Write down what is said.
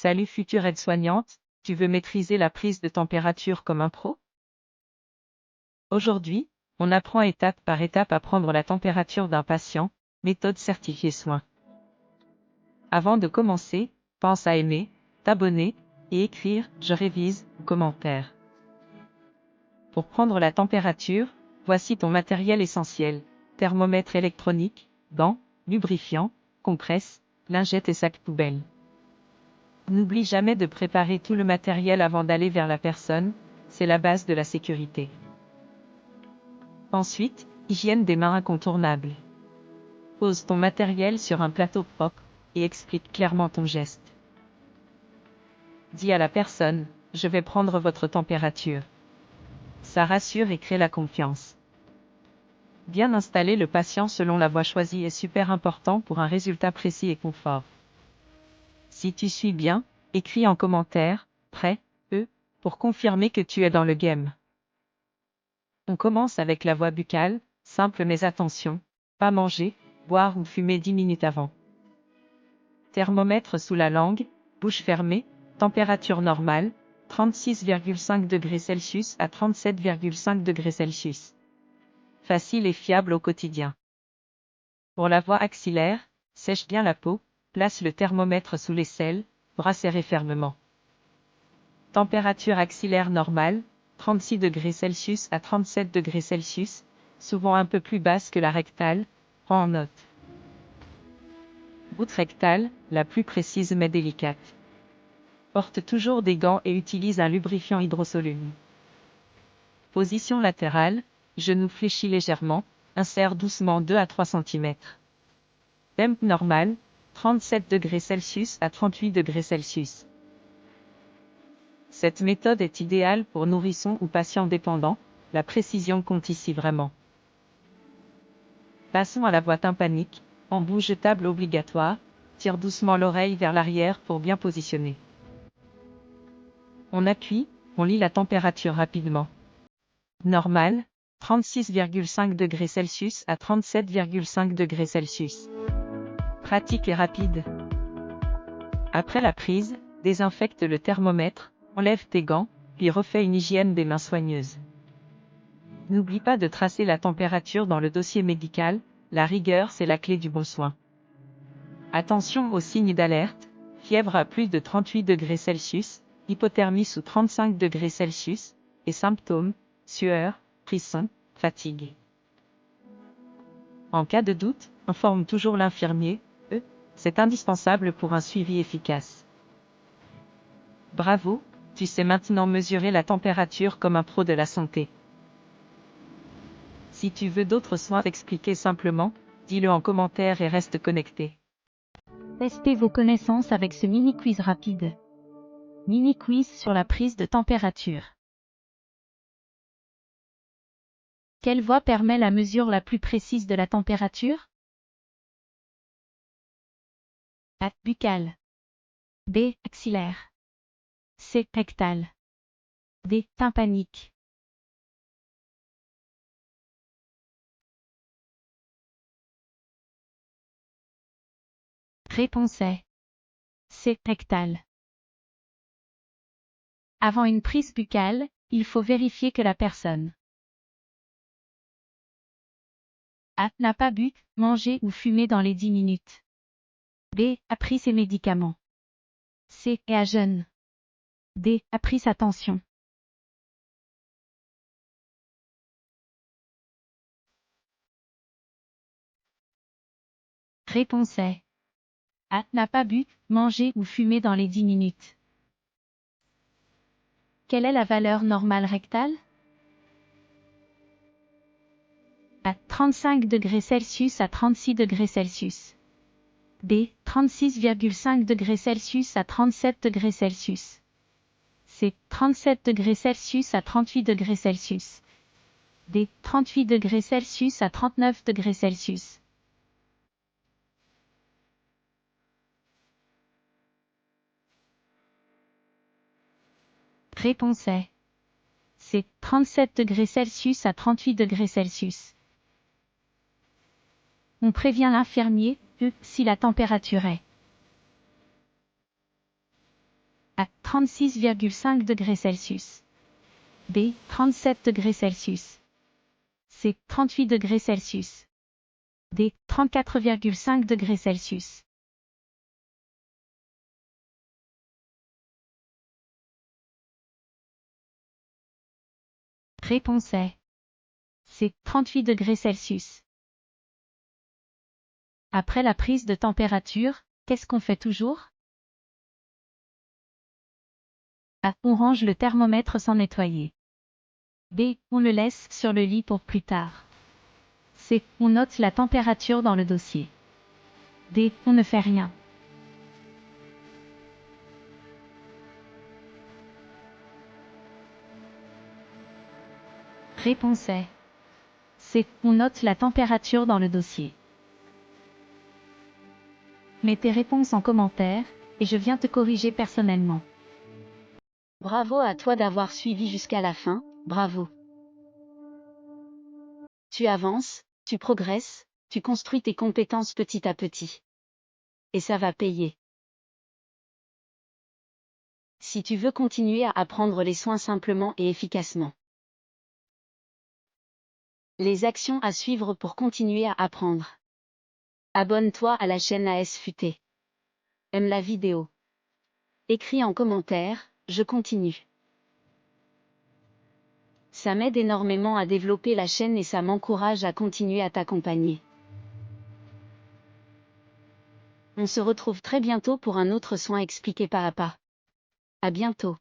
Salut future aide-soignante, tu veux maîtriser la prise de température comme un pro? Aujourd'hui, on apprend étape par étape à prendre la température d'un patient, méthode certifiée soin. Avant de commencer, pense à aimer, t'abonner et écrire « Je révise » ou commentaire. Pour prendre la température, voici ton matériel essentiel: thermomètre électronique, gants, lubrifiant, compresse, lingettes et sac poubelle. N'oublie jamais de préparer tout le matériel avant d'aller vers la personne, c'est la base de la sécurité. Ensuite, hygiène des mains incontournable. Pose ton matériel sur un plateau propre et explique clairement ton geste. Dis à la personne « Je vais prendre votre température ». Ça rassure et crée la confiance. Bien installer le patient selon la voie choisie est super important pour un résultat précis et confort. Si tu suis bien, écris en commentaire « Prêt, pour confirmer que tu es dans le game. On commence avec la voie buccale, simple mais attention, pas manger, boire ou fumer 10 minutes avant. Thermomètre sous la langue, bouche fermée, température normale, 36,5 degrés Celsius à 37,5 degrés Celsius. Facile et fiable au quotidien. Pour la voie axillaire, sèche bien la peau, place le thermomètre sous l'aisselle, bras serrés fermement. Température axillaire normale, 36 degrés Celsius à 37 degrés Celsius, souvent un peu plus basse que la rectale, prends en note. Goutte rectale, la plus précise mais délicate. Porte toujours des gants et utilise un lubrifiant hydrosoluble. Position latérale, genou fléchi légèrement, insère doucement 2 à 3 cm. Temp normal, 37 degrés Celsius à 38 degrés Celsius. Cette méthode est idéale pour nourrissons ou patients dépendants, la précision compte ici vraiment. Passons à la voie tympanique, embout jetable obligatoire, tire doucement l'oreille vers l'arrière pour bien positionner. On appuie, on lit la température rapidement. Normal, 36,5 degrés Celsius à 37,5 degrés Celsius. Pratique et rapide. Après la prise, désinfecte le thermomètre, enlève tes gants, puis refais une hygiène des mains soigneuse. N'oublie pas de tracer la température dans le dossier médical, la rigueur c'est la clé du bon soin. Attention aux signes d'alerte, fièvre à plus de 38 degrés Celsius, hypothermie sous 35 degrés Celsius, et symptômes, sueur, frisson, fatigue. En cas de doute, informe toujours l'infirmier, c'est indispensable pour un suivi efficace. Bravo, tu sais maintenant mesurer la température comme un pro de la santé. Si tu veux d'autres soins expliqués simplement, dis-le en commentaire et reste connecté. Testez vos connaissances avec ce mini-quiz rapide. Mini-quiz sur la prise de température. Quelle voie permet la mesure la plus précise de la température? A. Buccale. B. Axillaire. C. Rectale. D. Tympanique. Réponse est C. Rectale. Avant une prise buccale, il faut vérifier que la personne A. N'a pas bu, mangé ou fumé dans les 10 minutes. B. A pris ses médicaments. C. Est à jeûne. D. A pris sa tension. Réponse est A. N'a pas bu, mangé ou fumé dans les 10 minutes. Quelle est la valeur normale rectale? A. 35 degrés Celsius à 36 degrés Celsius. B. 36,5 degrés Celsius à 37 degrés Celsius. C. 37 degrés Celsius à 38 degrés Celsius. D. 38 degrés Celsius à 39 degrés Celsius. Réponse est C. 37 degrés Celsius à 38 degrés Celsius. On prévient l'infirmier, si la température est 36,5 degrés Celsius. B. 37 degrés Celsius. C. 38 degrés Celsius. D. 34,5 degrés Celsius. Réponse est C. 38 degrés Celsius. Après la prise de température, qu'est-ce qu'on fait toujours? A. On range le thermomètre sans nettoyer. B. On le laisse sur le lit pour plus tard. C. On note la température dans le dossier. D. On ne fait rien. Réponse est C. On note la température dans le dossier. Mets tes réponses en commentaire, et je viens te corriger personnellement. Bravo à toi d'avoir suivi jusqu'à la fin, bravo. Tu avances, tu progresses, tu construis tes compétences petit à petit. Et ça va payer. Si tu veux continuer à apprendre les soins simplement et efficacement. Les actions à suivre pour continuer à apprendre. Abonne-toi à la chaîne ASFUT. Aime la vidéo. Écris en commentaire, je continue. Ça m'aide énormément à développer la chaîne et ça m'encourage à continuer à t'accompagner. On se retrouve très bientôt pour un autre soin expliqué pas à pas. À bientôt.